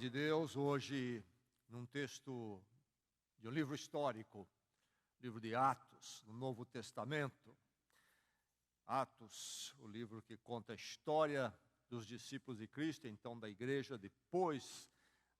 de Deus, hoje, num texto de um livro histórico, livro de Atos, no Novo Testamento. Atos, o livro que conta a história dos discípulos de Cristo, então da igreja, depois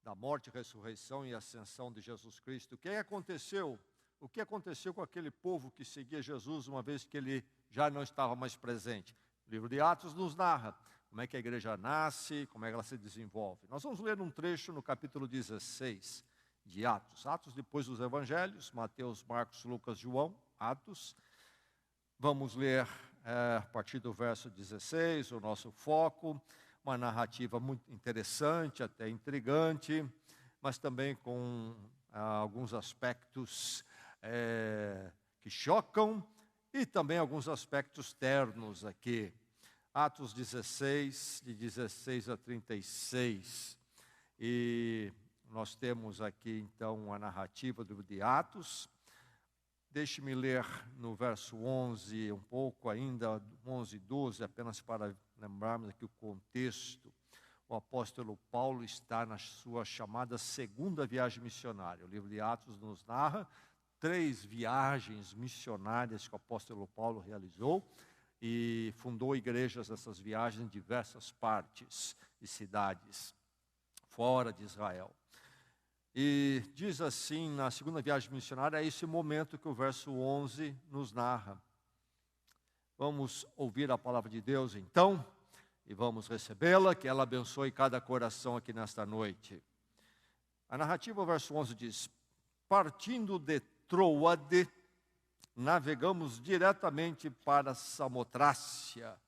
da morte, ressurreição e ascensão de Jesus Cristo. O que aconteceu? O que aconteceu com aquele povo que seguia Jesus, uma vez que ele já não estava mais presente? O livro de Atos nos narra como é que a igreja nasce, como é que ela se desenvolve. Nós vamos ler um trecho no capítulo 16 de Atos. Atos depois dos evangelhos, Mateus, Marcos, Lucas, João, Atos. Vamos ler a partir do verso 16, o nosso foco, uma narrativa muito interessante, até intrigante, mas também com alguns aspectos que chocam e também alguns aspectos ternos aqui. Atos 16, de 16 a 36. E nós temos aqui, então, a narrativa do livro de Atos. Deixe-me ler no verso 11, um pouco ainda, 11 e 12, apenas para lembrarmos aqui o contexto. O apóstolo Paulo está na sua chamada segunda viagem missionária. O livro de Atos nos narra 3 viagens missionárias que o apóstolo Paulo realizou e fundou igrejas nessas viagens em diversas partes e cidades fora de Israel. E diz assim, na segunda viagem missionária, é esse momento que o verso 11 nos narra. Vamos ouvir a palavra de Deus então, e vamos recebê-la, que ela abençoe cada coração aqui nesta noite. A narrativa, o verso 11 diz: partindo de Troade, navegamos diretamente para Samotrácia,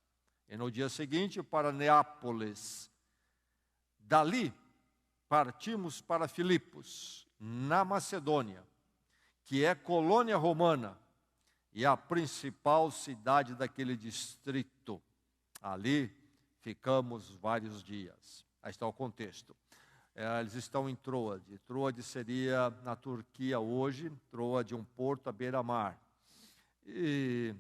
e no dia seguinte para Neápolis. Dali, partimos para Filipos, na Macedônia, que é colônia romana e a principal cidade daquele distrito. Ali ficamos vários dias. Aí está o contexto. Eles estão em Troade. Troade seria na Turquia hoje, Troade um porto à beira-mar. E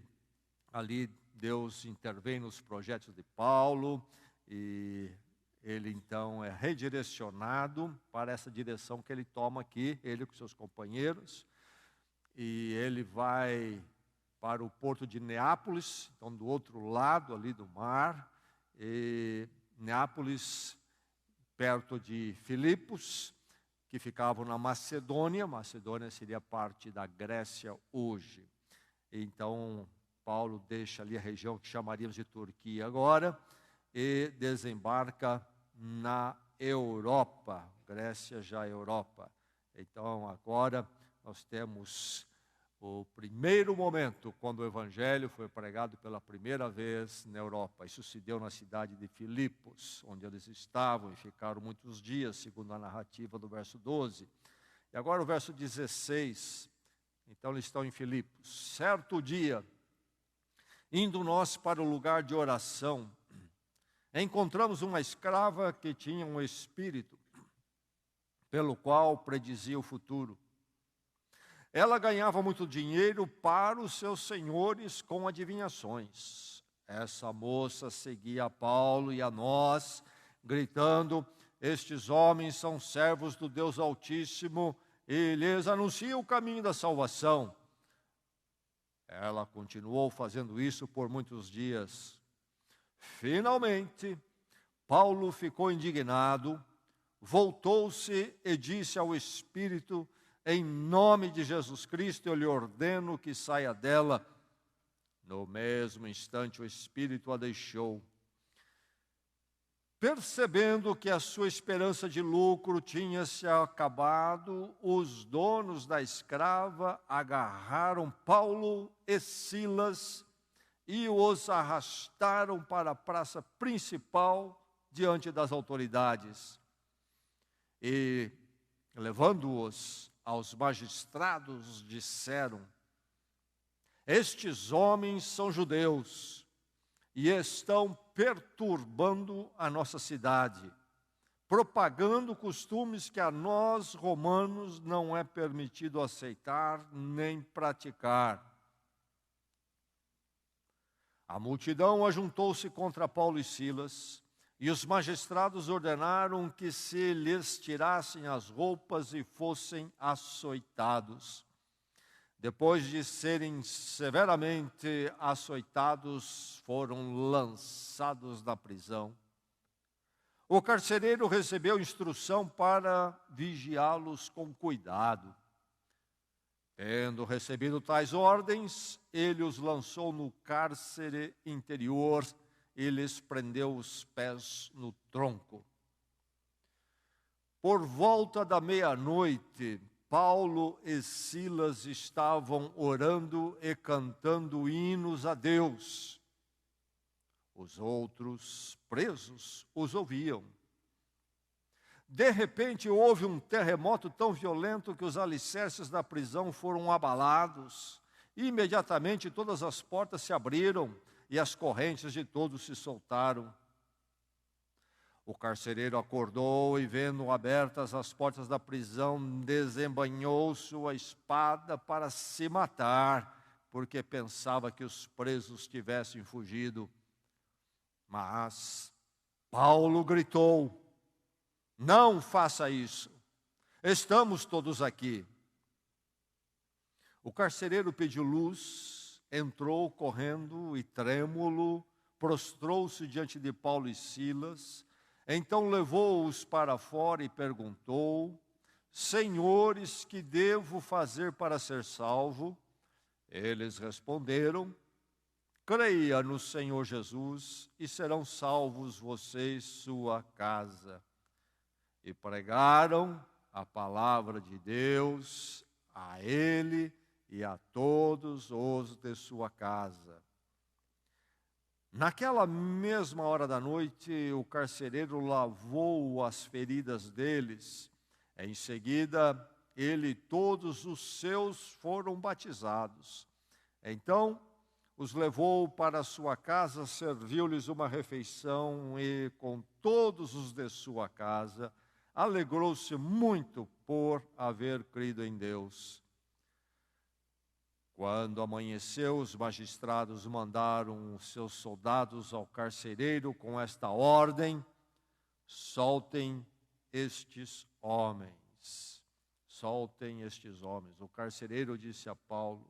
ali Deus intervém nos projetos de Paulo e ele então é redirecionado para essa direção que ele toma aqui, ele com seus companheiros, e ele vai para o porto de Neápolis, então do outro lado ali do mar, e Neápolis, perto de Filipos, que ficavam na Macedônia. Macedônia seria parte da Grécia hoje. Então Paulo deixa ali a região que chamaríamos de Turquia agora, e desembarca na Europa, Grécia já é Europa. Então agora nós temos o primeiro momento quando o evangelho foi pregado pela primeira vez na Europa. Isso se deu na cidade de Filipos, onde eles estavam e ficaram muitos dias, segundo a narrativa do verso 12. E agora o verso 16, então eles estão em Filipos. Certo dia, indo nós para o lugar de oração, encontramos uma escrava que tinha um espírito, pelo qual predizia o futuro. Ela ganhava muito dinheiro para os seus senhores com adivinhações. Essa moça seguia a Paulo e a nós, gritando: estes homens são servos do Deus Altíssimo e lhes anuncia o caminho da salvação. Ela continuou fazendo isso por muitos dias. Finalmente, Paulo ficou indignado, voltou-se e disse ao Espírito: em nome de Jesus Cristo eu lhe ordeno que saia dela. No mesmo instante o Espírito a deixou. Percebendo que a sua esperança de lucro tinha se acabado, os donos da escrava agarraram Paulo e Silas e os arrastaram para a praça principal diante das autoridades. E, levando-os aos magistrados, disseram: estes homens são judeus e estão perturbando a nossa cidade, propagando costumes que a nós, romanos, não é permitido aceitar nem praticar. A multidão ajuntou-se contra Paulo e Silas E os magistrados ordenaram que se lhes tirassem as roupas e fossem açoitados. Depois de serem severamente açoitados, foram lançados na prisão. O carcereiro recebeu instrução para vigiá-los com cuidado. Tendo recebido tais ordens, ele os lançou no cárcere interior e lhes prendeu os pés no tronco. Por volta da meia-noite, Paulo e Silas estavam orando e cantando hinos a Deus. Os outros presos os ouviam. De repente houve um terremoto tão violento que os alicerces da prisão foram abalados. Imediatamente todas as portas se abriram e as correntes de todos se soltaram. O carcereiro acordou e, vendo abertas as portas da prisão, desembainhou sua espada para se matar, porque pensava que os presos tivessem fugido. Mas Paulo gritou: não faça isso, estamos todos aqui. O carcereiro pediu luz, entrou correndo e trêmulo, prostrou-se diante de Paulo e Silas. Então levou-os para fora e perguntou: senhores, que devo fazer para ser salvo? Eles responderam: creia no Senhor Jesus e serão salvos você e sua casa. E pregaram a palavra de Deus a ele e a todos os de sua casa. Naquela mesma hora da noite, o carcereiro lavou as feridas deles. Em seguida, ele e todos os seus foram batizados. Então, os levou para sua casa, serviu-lhes uma refeição e, com todos os de sua casa, alegrou-se muito por haver crido em Deus. Quando amanheceu, os magistrados mandaram os seus soldados ao carcereiro com esta ordem: soltem estes homens. Soltem estes homens. O carcereiro disse a Paulo: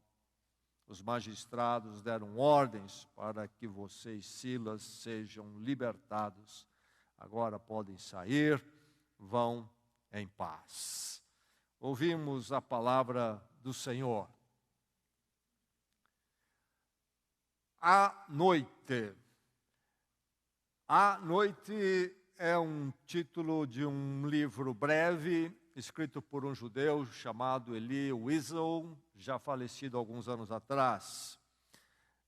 os magistrados deram ordens para que você e Silas sejam libertados. Agora podem sair, vão em paz. Ouvimos a palavra do Senhor. A noite. A noite é um título de um livro breve, escrito por um judeu chamado Elie Wiesel, já falecido alguns anos atrás.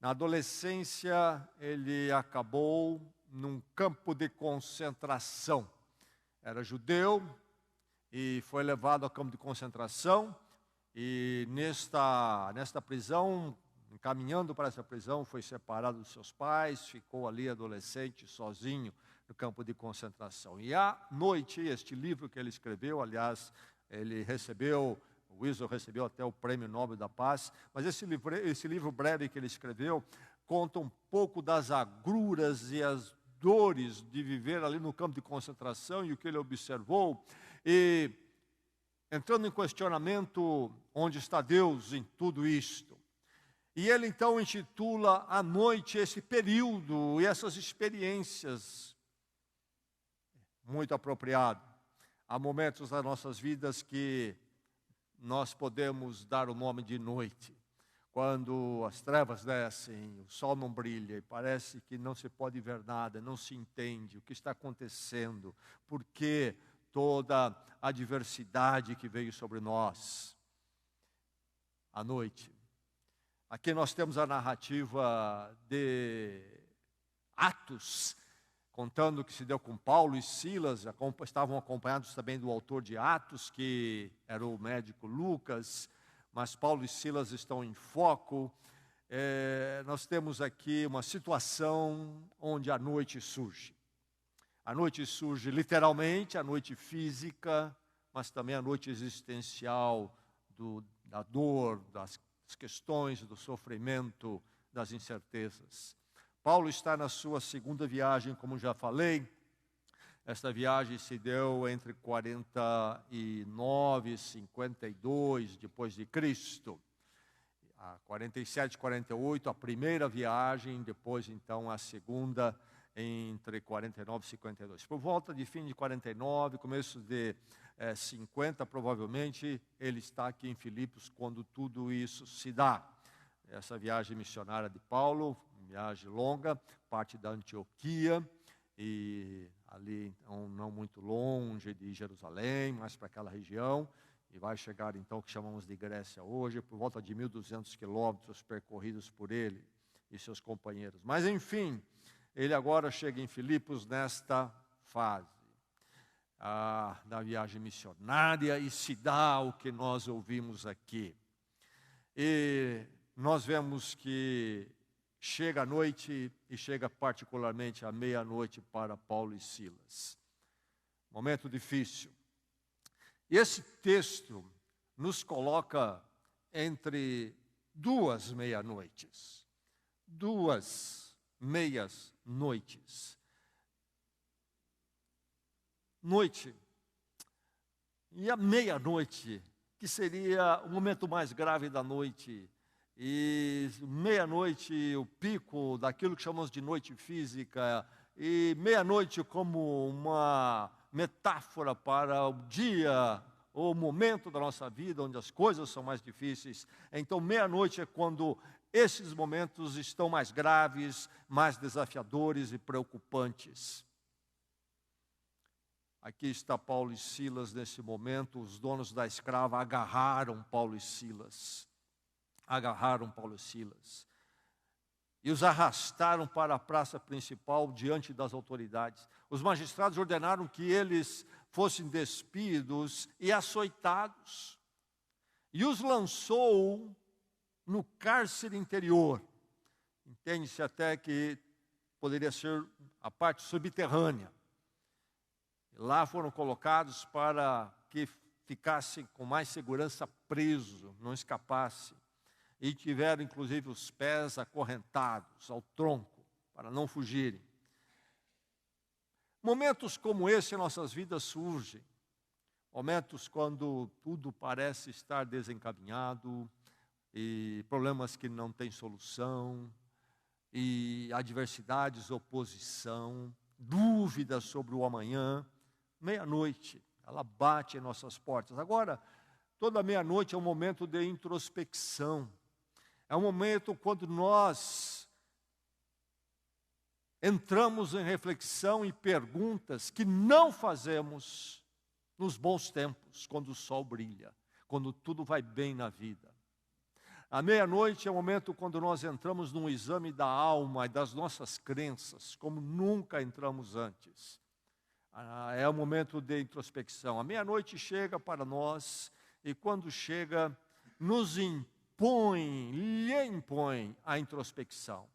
Na adolescência, ele acabou num campo de concentração. Era judeu e foi levado ao campo de concentração, e nesta prisão, caminhando para essa prisão, foi separado dos seus pais, ficou ali adolescente, sozinho, no campo de concentração. E à noite, este livro que ele escreveu, aliás, o Wiesel recebeu até o Prêmio Nobel da Paz, mas esse livro breve que ele escreveu conta um pouco das agruras e as dores de viver ali no campo de concentração e o que ele observou, e entrando em questionamento: onde está Deus em tudo isto? E ele então intitula à noite esse período e essas experiências, muito apropriado. Há momentos das nossas vidas que nós podemos dar o nome de noite. Quando as trevas descem, o sol não brilha e parece que não se pode ver nada, não se entende o que está acontecendo, por que toda a adversidade que veio sobre nós. À noite. Aqui nós temos a narrativa de Atos, contando o que se deu com Paulo e Silas. Estavam acompanhados também do autor de Atos, que era o médico Lucas, mas Paulo e Silas estão em foco. Nós temos aqui uma situação onde a noite surge. A noite surge literalmente, a noite física, mas também a noite existencial da dor, das questões, do sofrimento, das incertezas. Paulo está na sua segunda viagem, como já falei, Esta viagem se deu entre 49 e 52 depois de Cristo. A 47 e 48, a primeira viagem, depois então a segunda entre 49 e 52. Por volta de fim de 49, começo de 50, provavelmente, ele está aqui em Filipos quando tudo isso se dá. Essa viagem missionária de Paulo, viagem longa, parte da Antioquia, e ali então, não muito longe de Jerusalém, mas para aquela região, e vai chegar então o que chamamos de Grécia hoje, por volta de 1.200 quilômetros percorridos por ele e seus companheiros. Mas enfim, ele agora chega em Filipos nesta fase da viagem missionária, e se dá o que nós ouvimos aqui. E nós vemos que chega a noite, e chega particularmente à meia-noite para Paulo e Silas. Momento difícil. E esse texto nos coloca entre duas meia-noites. Duas meias-noites. Noite. E a meia-noite, que seria o momento mais grave da noite. E meia-noite, o pico daquilo que chamamos de noite física, e meia-noite como uma metáfora para o dia, ou o momento da nossa vida, onde as coisas são mais difíceis. Então, meia-noite é quando esses momentos estão mais graves, mais desafiadores e preocupantes. Aqui está Paulo e Silas nesse momento. Os donos da escrava agarraram Paulo e Silas. E os arrastaram para a praça principal diante das autoridades. Os magistrados ordenaram que eles fossem despidos e açoitados. E os lançou no cárcere interior. Entende-se até que poderia ser a parte subterrânea. Lá foram colocados para que ficassem com mais segurança preso, não escapasse. E tiveram inclusive os pés acorrentados ao tronco, para não fugirem. Momentos como esse em nossas vidas surgem. Momentos quando tudo parece estar desencaminhado, e problemas que não têm solução, e adversidades, oposição, dúvidas sobre o amanhã. Meia-noite, ela bate em nossas portas. Agora, toda meia-noite é um momento de introspecção. É um momento quando nós entramos em reflexão e perguntas que não fazemos nos bons tempos, quando o sol brilha, quando tudo vai bem na vida. A meia-noite é o momento quando nós entramos num exame da alma e das nossas crenças, como nunca entramos antes. É o momento de introspecção. A meia-noite chega para nós, e quando chega, nos lhe impõe a introspecção.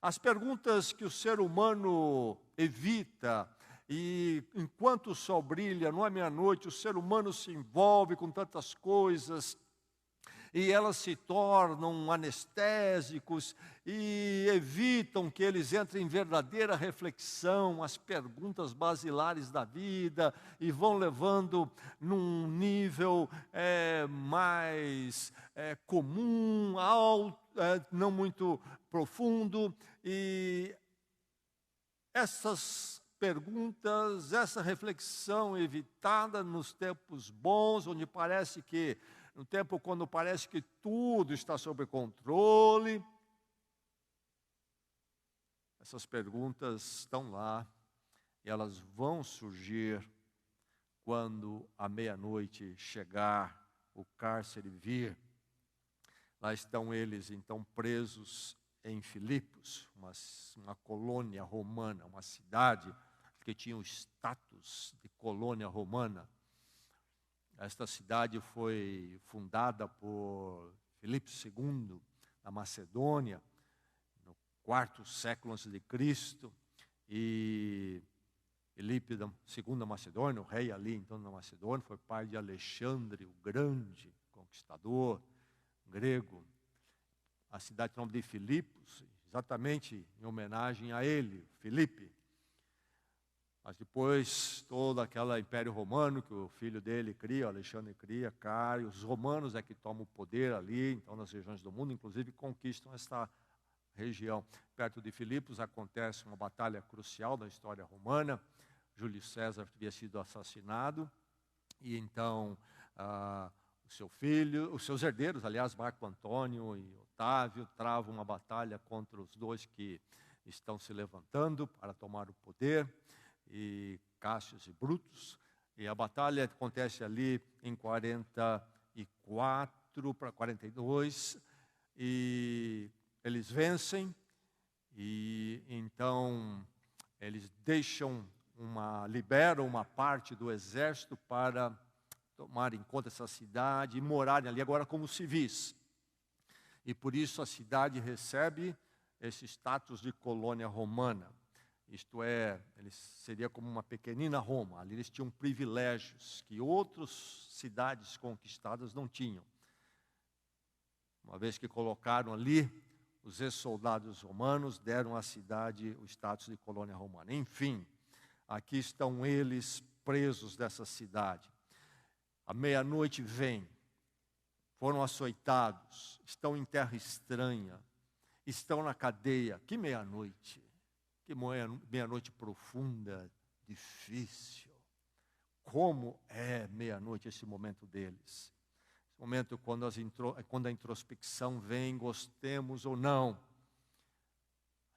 As perguntas que o ser humano evita, e enquanto o sol brilha, não é meia-noite, o ser humano se envolve com tantas coisas, e elas se tornam anestésicos e evitam que eles entrem em verdadeira reflexão, as perguntas basilares da vida, e vão levando num nível mais comum, alto, não muito profundo. E essas perguntas, essa reflexão evitada nos tempos bons, onde parece que no tempo quando parece que tudo está sob controle, essas perguntas estão lá, e elas vão surgir quando a meia-noite chegar, o cárcere vir. Lá estão eles então presos em Filipos, uma colônia romana, uma cidade que tinha o status de colônia romana. Esta cidade foi fundada por Filipe II, na Macedônia, no 4º século a.C., e Filipe II da Macedônia, o rei ali então da Macedônia, foi pai de Alexandre o Grande, conquistador grego. A cidade tem o nome de Filipos, exatamente em homenagem a ele, Filipe. Mas depois, todo aquele Império Romano que o filho dele cria, Alexandre cria, cai. Os romanos é que tomam o poder ali, então nas regiões do mundo, inclusive conquistam esta região. Perto de Filipos acontece uma batalha crucial da história romana. Júlio César havia sido assassinado, e então o seu filho, os seus herdeiros, aliás, Marco Antônio e Otávio, travam uma batalha contra os dois que estão se levantando para tomar o poder, e Cássius e Brutus, e a batalha acontece ali em 44 para 42, e eles vencem, e então eles liberam uma parte do exército para tomarem conta dessa cidade e morarem ali agora como civis. E por isso a cidade recebe esse status de colônia romana. Isto é, seria como uma pequenina Roma. Ali eles tinham privilégios que outras cidades conquistadas não tinham. Uma vez que colocaram ali, os ex-soldados romanos deram à cidade o status de colônia romana. Enfim, aqui estão eles presos dessa cidade. À meia-noite vem, foram açoitados, estão em terra estranha, estão na cadeia. Que meia-noite? Que meia-noite profunda, difícil. Como é meia-noite esse momento deles? Esse momento quando a introspecção vem, gostemos ou não.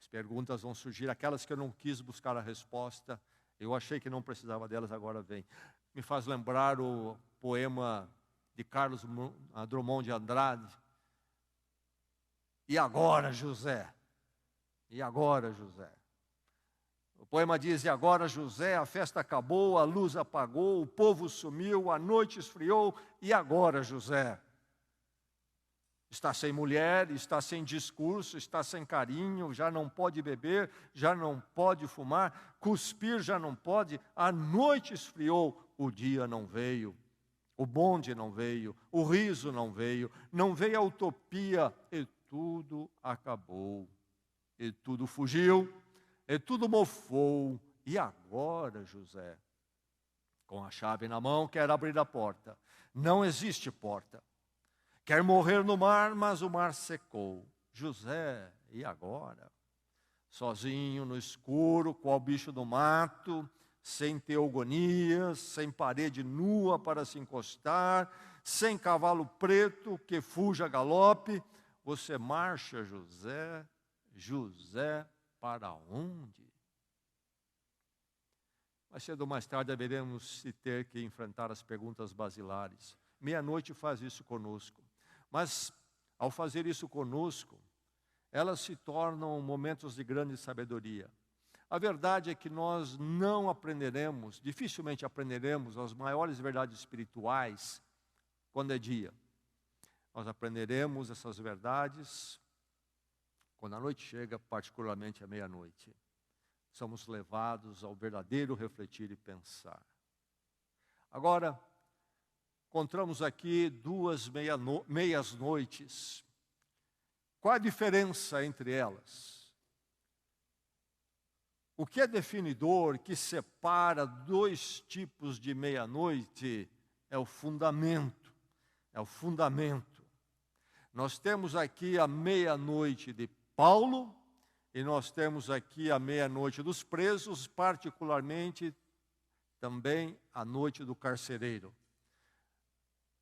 As perguntas vão surgir, aquelas que eu não quis buscar a resposta, eu achei que não precisava delas, agora vem. Me faz lembrar o poema de Carlos Drummond de Andrade. E agora, José? E agora, José? O poema diz: e agora, José, a festa acabou, a luz apagou, o povo sumiu, a noite esfriou, e agora, José? Está sem mulher, está sem discurso, está sem carinho, já não pode beber, já não pode fumar, cuspir já não pode, a noite esfriou, o dia não veio, o bonde não veio, o riso não veio a utopia, e tudo acabou, e tudo fugiu, e tudo mofou. E agora, José? Com a chave na mão, quer abrir a porta. Não existe porta. Quer morrer no mar, mas o mar secou. José, e agora? Sozinho no escuro, qual bicho do mato, sem teogonias, sem parede nua para se encostar, sem cavalo preto que fuja a galope, você marcha, José, José, para onde? Mais cedo ou mais tarde haveremos de ter que enfrentar as perguntas basilares. Meia-noite faz isso conosco. Mas, ao fazer isso conosco, elas se tornam momentos de grande sabedoria. A verdade é que nós não aprenderemos, dificilmente aprenderemos as maiores verdades espirituais quando é dia. Nós aprenderemos essas verdades quando a noite chega, particularmente à meia-noite. Somos levados ao verdadeiro refletir e pensar. Agora, encontramos aqui duas meias noites. Qual a diferença entre elas? O que é definidor, que separa dois tipos de meia-noite, é o fundamento. É o fundamento. Nós temos aqui a meia-noite de Paulo, e nós temos aqui a meia-noite dos presos, particularmente também a noite do carcereiro.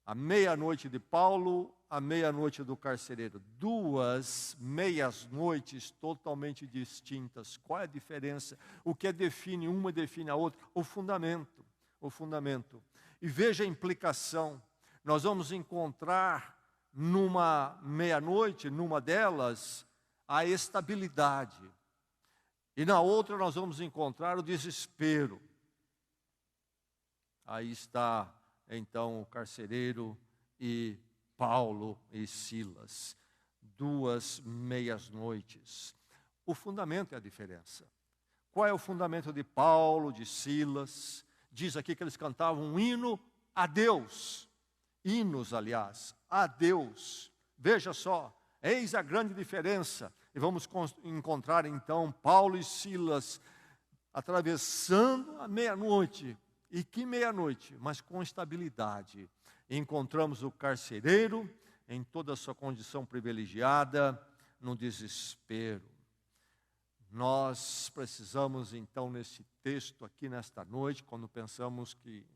A meia-noite de Paulo, a meia-noite do carcereiro. Duas meias-noites totalmente distintas. Qual é a diferença? O que define uma define a outra? O fundamento. O fundamento. E veja a implicação. Nós vamos encontrar numa meia-noite, numa delas, a estabilidade. E na outra nós vamos encontrar o desespero. Aí está, então, o carcereiro e Paulo e Silas. Duas meias noites. O fundamento é a diferença. Qual é o fundamento de Paulo, de Silas? Diz aqui que eles cantavam um hino a Deus. Hinos, aliás, a Deus. Veja só, eis a grande diferença. E vamos encontrar então Paulo e Silas atravessando a meia-noite. E que meia-noite, mas com estabilidade. Encontramos o carcereiro em toda a sua condição privilegiada, no desespero. Nós precisamos, então, nesse texto aqui, nesta noite, quando pensamos que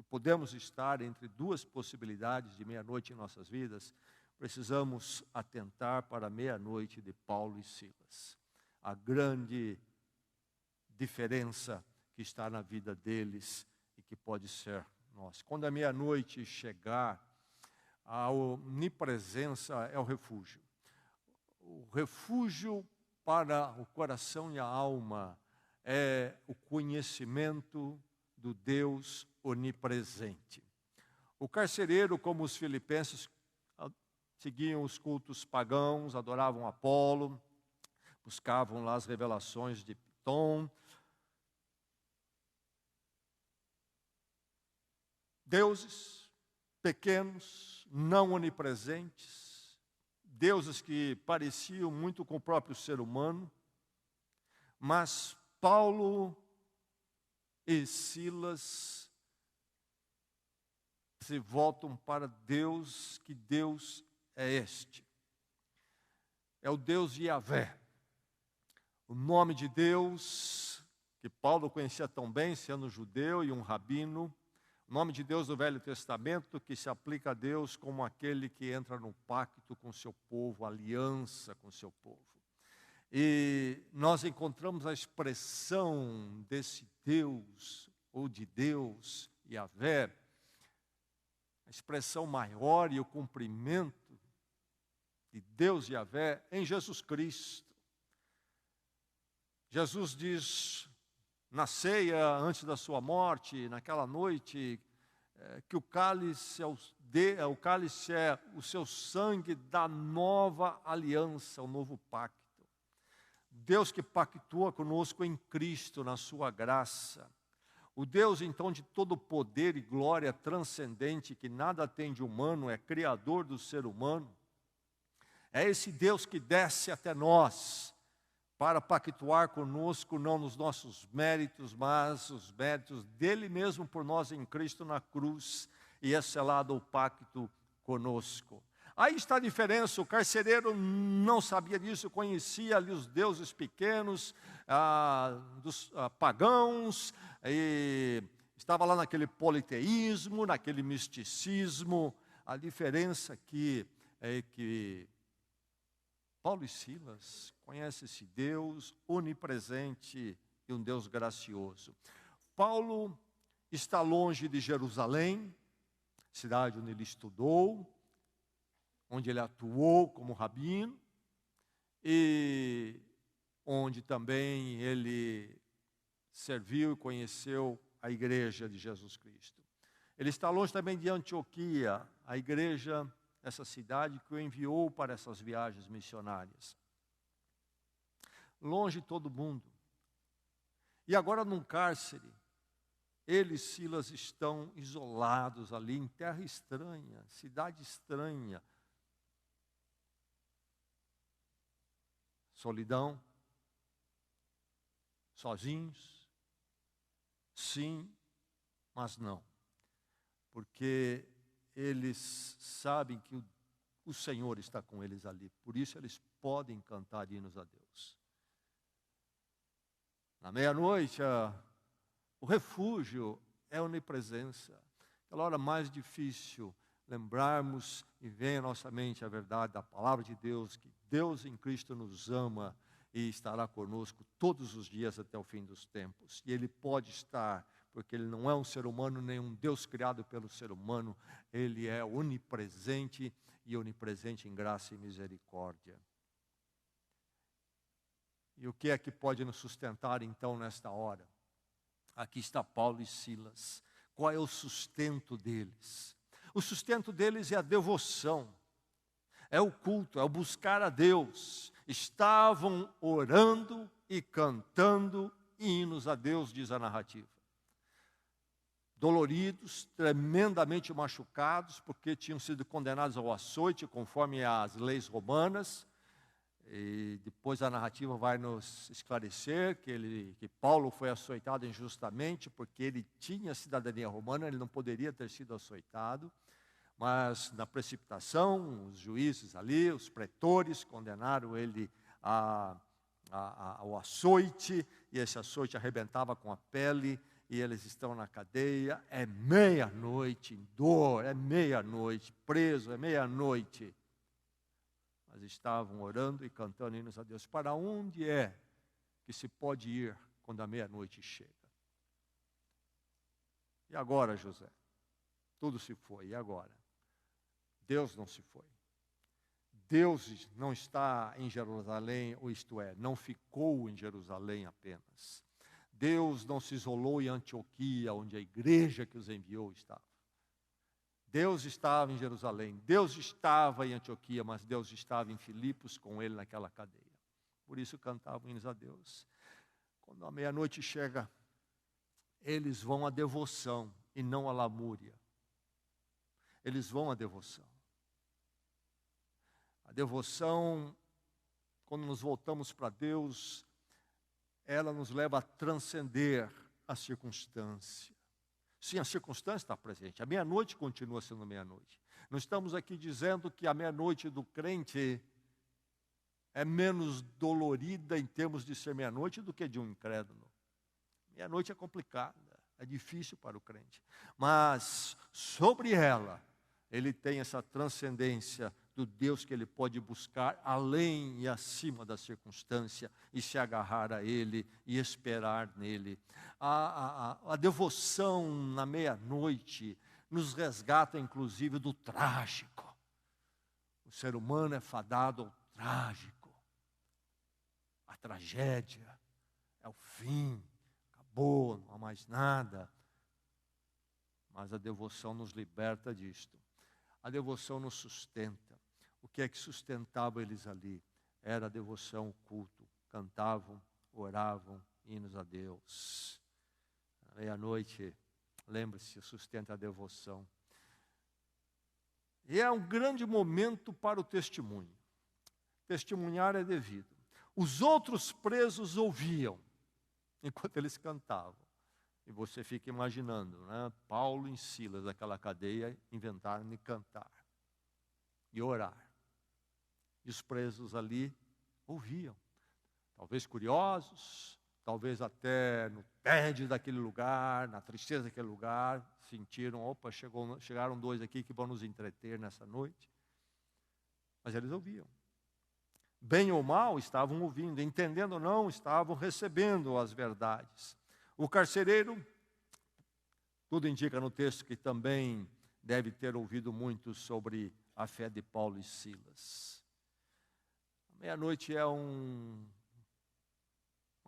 podemos estar entre duas possibilidades de meia-noite em nossas vidas, precisamos atentar para a meia-noite de Paulo e Silas. A grande diferença que está na vida deles e que pode ser nossa. Quando a meia-noite chegar, a onipresença é o refúgio. O refúgio para o coração e a alma é o conhecimento do Deus onipresente. O carcereiro, como os filipenses, seguiam os cultos pagãos, adoravam Apolo, buscavam lá as revelações de Piton. Deuses pequenos, não onipresentes, deuses que pareciam muito com o próprio ser humano, mas Paulo e Silas se voltam para Deus, que Deus é este. É o Deus Yahvé. O nome de Deus, que Paulo conhecia tão bem, sendo judeu e um rabino, o nome de Deus do Velho Testamento, que se aplica a Deus como aquele que entra no pacto com o seu povo, aliança com o seu povo. E nós encontramos a expressão desse Deus, ou de Deus, Yahvé, a expressão maior e o cumprimento de Deus Yahvé em Jesus Cristo. Jesus diz na ceia, antes da sua morte, naquela noite, que o cálice é o seu sangue da nova aliança, o novo pacto. Deus que pactua conosco em Cristo, na sua graça. O Deus, então, de todo poder e glória transcendente, que nada tem de humano, é criador do ser humano. É esse Deus que desce até nós, para pactuar conosco, não nos nossos méritos, mas os méritos dele mesmo por nós em Cristo na cruz, e é selado o pacto conosco. Aí está a diferença, o carcereiro não sabia disso, conhecia ali os deuses pequenos, dos pagãos, e estava lá naquele politeísmo, naquele misticismo. A diferença aqui é que Paulo e Silas conhecem esse Deus onipresente e um Deus gracioso. Paulo está longe de Jerusalém, cidade onde ele estudou, onde ele atuou como rabino, e onde também ele serviu e conheceu a igreja de Jesus Cristo. Ele está longe também de Antioquia, a igreja, essa cidade que o enviou para essas viagens missionárias. Longe de todo mundo. E agora num cárcere, ele e Silas estão isolados ali em terra estranha, cidade estranha. Solidão, sozinhos, sim, mas não. Porque eles sabem que o Senhor está com eles ali. Por isso eles podem cantar hinos a Deus. Na meia-noite, o refúgio é a onipresença. Aquela hora mais difícil, lembrarmos e vem à nossa mente a verdade da palavra de Deus, que Deus em Cristo nos ama e estará conosco todos os dias até o fim dos tempos. E Ele pode estar, porque Ele não é um ser humano, nem um Deus criado pelo ser humano. Ele é onipresente e onipresente em graça e misericórdia. E o que é que pode nos sustentar então nesta hora? Aqui está Paulo e Silas. Qual é o sustento deles? O sustento deles é a devoção, é o culto, é o buscar a Deus. Estavam orando e cantando hinos a Deus, diz a narrativa. Doloridos, tremendamente machucados, porque tinham sido condenados ao açoite, conforme as leis romanas. E depois a narrativa vai nos esclarecer que Paulo foi açoitado injustamente porque ele tinha cidadania romana, ele não poderia ter sido açoitado. Mas na precipitação, os juízes ali, os pretores, condenaram ele ao açoite, e esse açoite arrebentava com a pele, e eles estão na cadeia, é meia-noite, em dor, é meia-noite, preso, é meia-noite. Mas estavam orando e cantando hinos a Deus. Para onde é que se pode ir quando a meia-noite chega? E agora, José? Tudo se foi, e agora? Deus não se foi. Deus não está em Jerusalém, ou isto é, não ficou em Jerusalém apenas. Deus não se isolou em Antioquia, onde a igreja que os enviou estava. Deus estava em Jerusalém, Deus estava em Antioquia, mas Deus estava em Filipos com ele naquela cadeia. Por isso cantavam hinos a Deus. Quando a meia-noite chega, eles vão à devoção e não à lamúria. Eles vão à devoção. A devoção, quando nos voltamos para Deus, ela nos leva a transcender a circunstância. Sim, a circunstância está presente. A meia-noite continua sendo meia-noite. Não estamos aqui dizendo que a meia-noite do crente é menos dolorida em termos de ser meia-noite do que de um incrédulo. Meia-noite é complicada, é difícil para o crente. Mas sobre ela, ele tem essa transcendência do Deus que ele pode buscar além e acima da circunstância e se agarrar a Ele e esperar nele. A devoção na meia-noite nos resgata inclusive do trágico. O ser humano é fadado ao trágico. A tragédia é o fim, acabou, não há mais nada. Mas a devoção nos liberta disto. A devoção nos sustenta. O que é que sustentava eles ali? Era a devoção, o culto. Cantavam, oravam, hinos a Deus. À meia-noite, lembre-se, sustenta a devoção. E é um grande momento para o testemunho. Testemunhar é devido. Os outros presos ouviam, enquanto eles cantavam. E você fica imaginando, né? Paulo e Silas, daquela cadeia, inventaram de cantar e orar. E os presos ali ouviam, talvez curiosos, talvez até no tédio daquele lugar, na tristeza daquele lugar, sentiram, opa, chegaram dois aqui que vão nos entreter nessa noite. Mas eles ouviam. Bem ou mal, estavam ouvindo, entendendo ou não, estavam recebendo as verdades. O carcereiro, tudo indica no texto que também deve ter ouvido muito sobre a fé de Paulo e Silas. Meia-noite é uma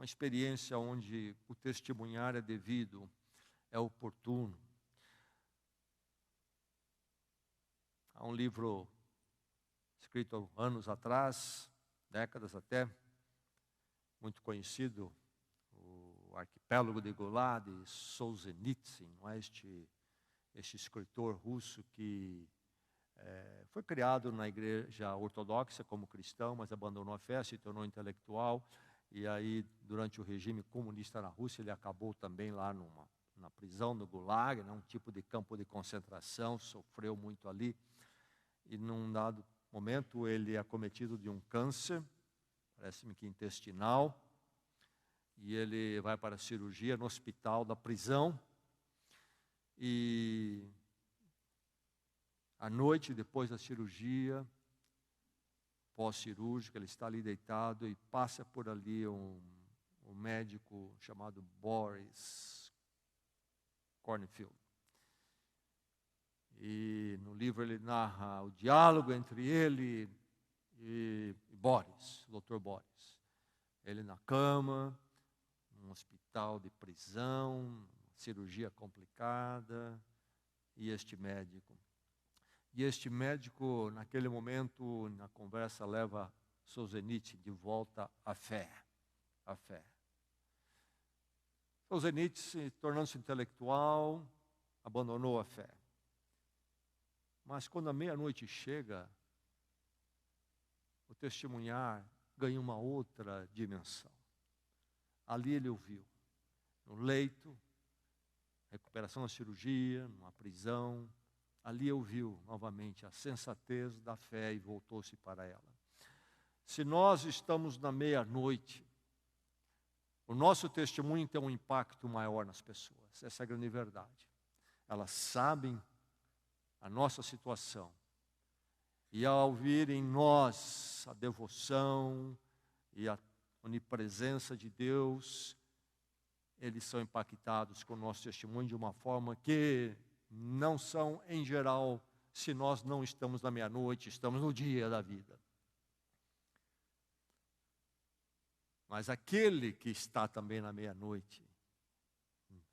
experiência onde o testemunhar é devido, é oportuno. Há um livro escrito anos atrás, décadas até, muito conhecido, o Arquipélago de Goulart, de Solzhenitsyn, não é? Este escritor russo que foi criado na igreja ortodoxa como cristão, mas abandonou a fé, se tornou intelectual, e aí durante o regime comunista na Rússia ele acabou também lá na prisão do Gulag, né, um tipo de campo de concentração, sofreu muito ali, e num dado momento ele é acometido de um câncer, parece-me que intestinal, e ele vai para a cirurgia no hospital da prisão, e à noite, depois da cirurgia, pós-cirúrgica, ele está ali deitado e passa por ali um médico chamado Boris Kornfield. E no livro ele narra o diálogo entre ele e Boris, o Dr. Boris. Ele na cama, num hospital de prisão, cirurgia complicada, e este médico. E este médico, naquele momento, na conversa, leva Solzhenitsyn de volta à fé. A fé. Solzhenitsyn, tornando-se intelectual, abandonou a fé. Mas quando a meia-noite chega, o testemunhar ganha uma outra dimensão. Ali ele ouviu, no leito, recuperação da cirurgia, numa prisão, ali ouviu novamente a sensatez da fé e voltou-se para ela. Se nós estamos na meia-noite, o nosso testemunho tem um impacto maior nas pessoas, essa é a grande verdade. Elas sabem a nossa situação, e ao ouvir em nós a devoção e a onipresença de Deus, eles são impactados com o nosso testemunho de uma forma que não são, em geral, se nós não estamos na meia-noite, estamos no dia da vida. Mas aquele que está também na meia-noite,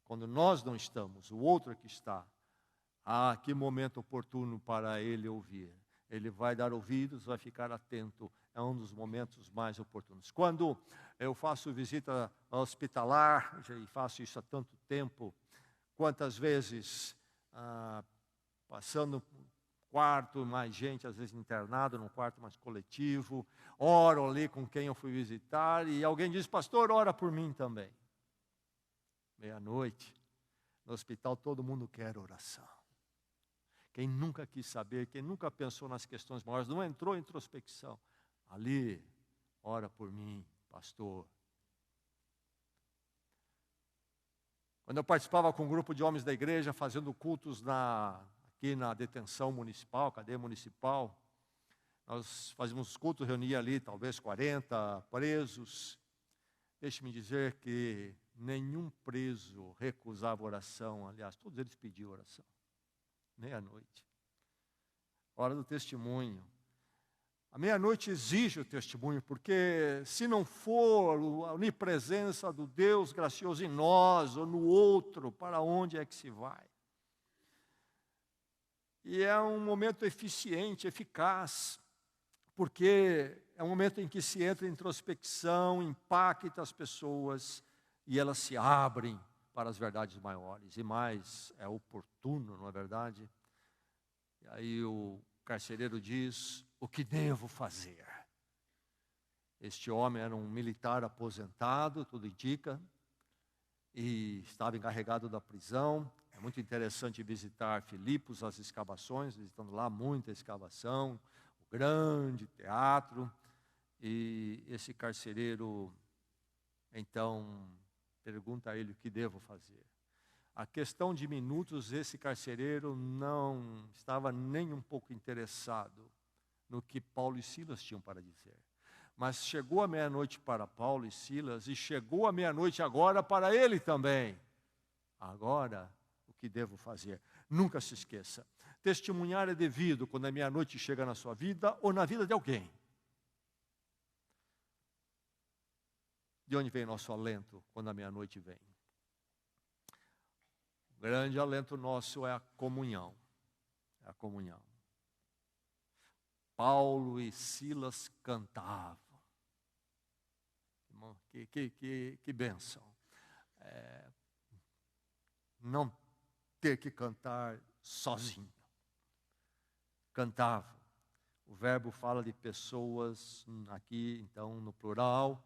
quando nós não estamos, o outro que está, que momento oportuno para ele ouvir. Ele vai dar ouvidos, vai ficar atento, é um dos momentos mais oportunos. Quando eu faço visita hospitalar, e faço isso há tanto tempo, quantas vezes, passando quarto, mais gente, às vezes internado, num quarto mais coletivo, oro ali com quem eu fui visitar, e alguém diz, pastor, ora por mim também. Meia-noite, no hospital todo mundo quer oração. Quem nunca quis saber, quem nunca pensou nas questões maiores, não entrou em introspecção. Ali, ora por mim, pastor. Quando eu participava com um grupo de homens da igreja, fazendo cultos aqui na detenção municipal, cadeia municipal, nós fazíamos cultos, reunia ali talvez 40 presos. Deixe-me dizer que nenhum preso recusava oração, aliás, todos eles pediam oração. Meia-noite. Hora do testemunho. A meia-noite exige o testemunho, porque se não for a onipresença do Deus gracioso em nós ou no outro, para onde é que se vai? E é um momento eficiente, eficaz, porque é um momento em que se entra em introspecção, impacta as pessoas e elas se abrem para as verdades maiores, e mais é oportuno, não é verdade? E aí o carcereiro diz, o que devo fazer? Este homem era um militar aposentado, tudo indica, e estava encarregado da prisão. É muito interessante visitar Filipos, as escavações, visitando lá muita escavação, o grande teatro, e esse carcereiro, então, pergunta a ele o que devo fazer. A questão de minutos, esse carcereiro não estava nem um pouco interessado no que Paulo e Silas tinham para dizer. Mas chegou a meia-noite para Paulo e Silas, e chegou a meia-noite agora para ele também. Agora, o que devo fazer? Nunca se esqueça, testemunhar é devido quando a meia-noite chega na sua vida ou na vida de alguém. De onde vem nosso alento quando a meia-noite vem? O grande alento nosso é a comunhão. É a comunhão. Paulo e Silas cantavam. Que bênção. Não ter que cantar sozinho. Cantavam. O verbo fala de pessoas, aqui então no plural,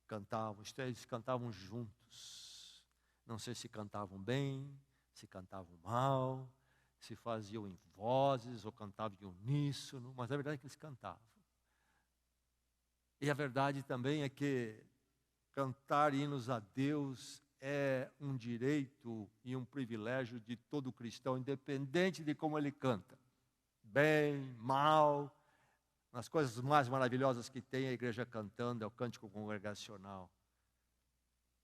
cantavam, eles cantavam juntos. Não sei se cantavam bem, se cantavam mal, se faziam em vozes ou cantavam em uníssono, mas a verdade é que eles cantavam. E a verdade também é que cantar hinos a Deus é um direito e um privilégio de todo cristão, independente de como ele canta. Bem, mal, as coisas mais maravilhosas que tem a igreja cantando é o cântico congregacional.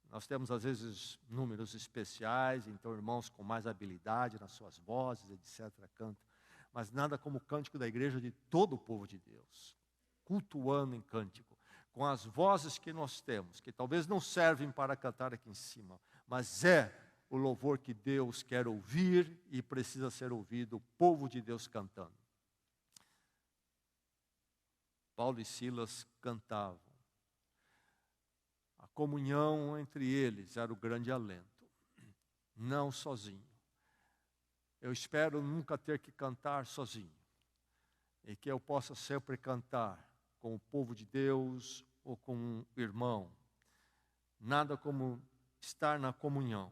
Nós temos às vezes números especiais, então irmãos com mais habilidade nas suas vozes, etc., cantam. Mas nada como o cântico da igreja de todo o povo de Deus, cultuando em cântico, com as vozes que nós temos, que talvez não servem para cantar aqui em cima, mas é o louvor que Deus quer ouvir e precisa ser ouvido, o povo de Deus cantando. Paulo e Silas cantavam. A comunhão entre eles era o grande alento, não sozinho. Eu espero nunca ter que cantar sozinho, e que eu possa sempre cantar com o povo de Deus ou com um irmão. Nada como estar na comunhão.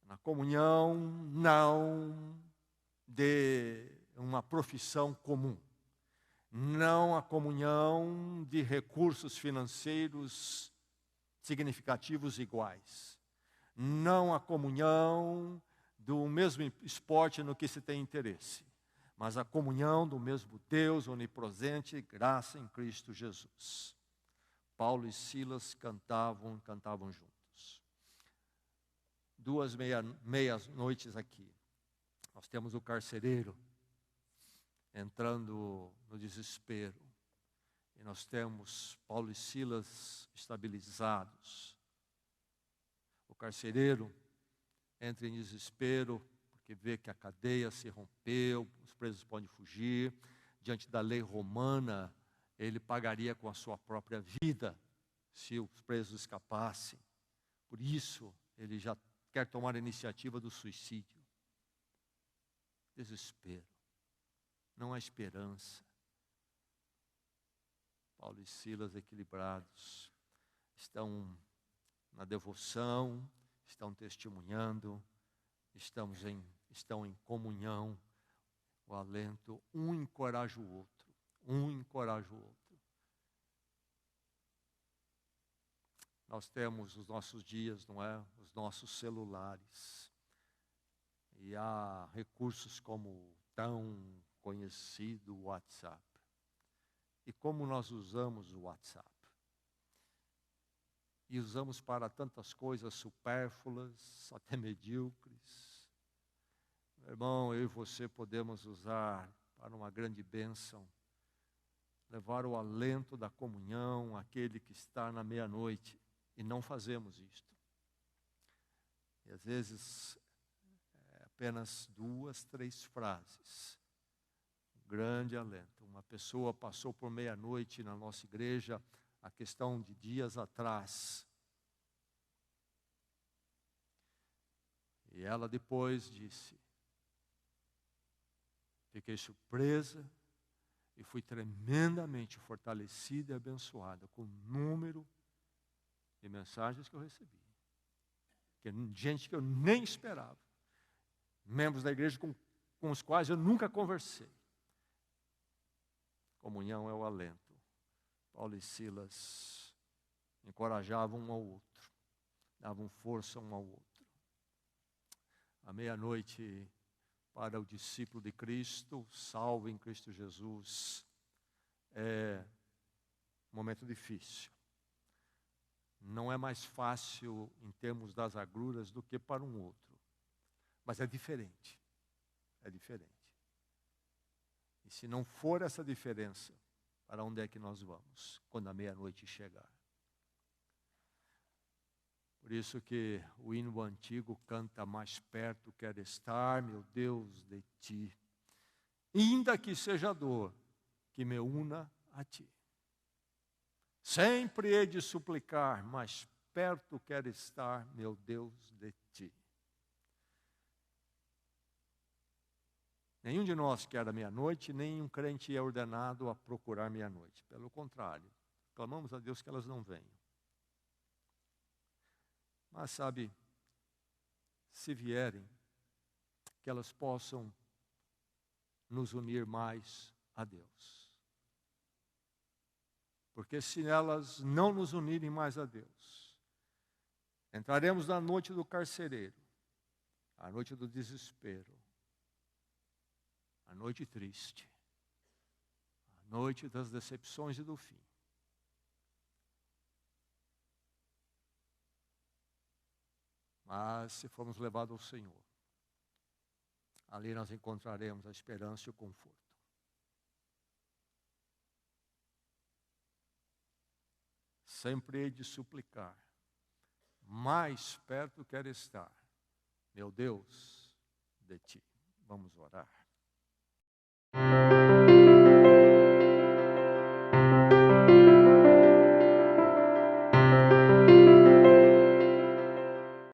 Na comunhão não de uma profissão comum. Não a comunhão de recursos financeiros significativos iguais. Não a comunhão do mesmo esporte no que se tem interesse, mas a comunhão do mesmo Deus onipresente, graça em Cristo Jesus. Paulo e Silas cantavam juntos. 2 meia-noites aqui. Nós temos o carcereiro entrando no desespero. E nós temos Paulo e Silas estabilizados. O carcereiro entra em desespero, porque vê que a cadeia se rompeu, os presos podem fugir. Diante da lei romana, ele pagaria com a sua própria vida se os presos escapassem. Por isso, ele já quer tomar a iniciativa do suicídio. Desespero. Não há esperança. Paulo e Silas, equilibrados, estão na devoção, estão testemunhando, estão em comunhão. O alento, um encoraja o outro, Nós temos os nossos dias, não é? Os nossos celulares. E há recursos como o tão conhecido WhatsApp. E como nós usamos o WhatsApp? E usamos para tantas coisas supérfluas, até medíocres. Meu irmão, eu e você podemos usar para uma grande bênção, levar o alento da comunhão àquele que está na meia-noite, e não fazemos isto. E às vezes, apenas 2, 3 frases. Grande alento. Uma pessoa passou por meia-noite na nossa igreja, a questão de dias atrás. E ela depois disse: fiquei surpresa e fui tremendamente fortalecida e abençoada com o número de mensagens que eu recebi. Gente que eu nem esperava. Membros da igreja com os quais eu nunca conversei. Comunhão é o alento. Paulo e Silas encorajavam um ao outro, davam força um ao outro. À meia-noite, para o discípulo de Cristo, salvo em Cristo Jesus, é um momento difícil. Não é mais fácil em termos das agruras do que para um outro. Mas é diferente. É diferente. E se não for essa diferença, para onde é que nós vamos quando a meia-noite chegar? Por isso que o hino antigo canta: mais perto quero estar, meu Deus, de ti. Ainda que seja dor, que me una a ti. Sempre hei de suplicar, mais perto quero estar, meu Deus, de ti. Nenhum de nós quer a meia-noite, nem um crente é ordenado a procurar meia-noite. Pelo contrário, clamamos a Deus que elas não venham. Mas sabe, se vierem, que elas possam nos unir mais a Deus. Porque se elas não nos unirem mais a Deus, entraremos na noite do carcereiro, a noite do desespero, a noite triste, a noite das decepções e do fim. Mas se formos levados ao Senhor, ali nós encontraremos a esperança e o conforto. Sempre hei de suplicar, mais perto quero estar, meu Deus, de ti. Vamos orar.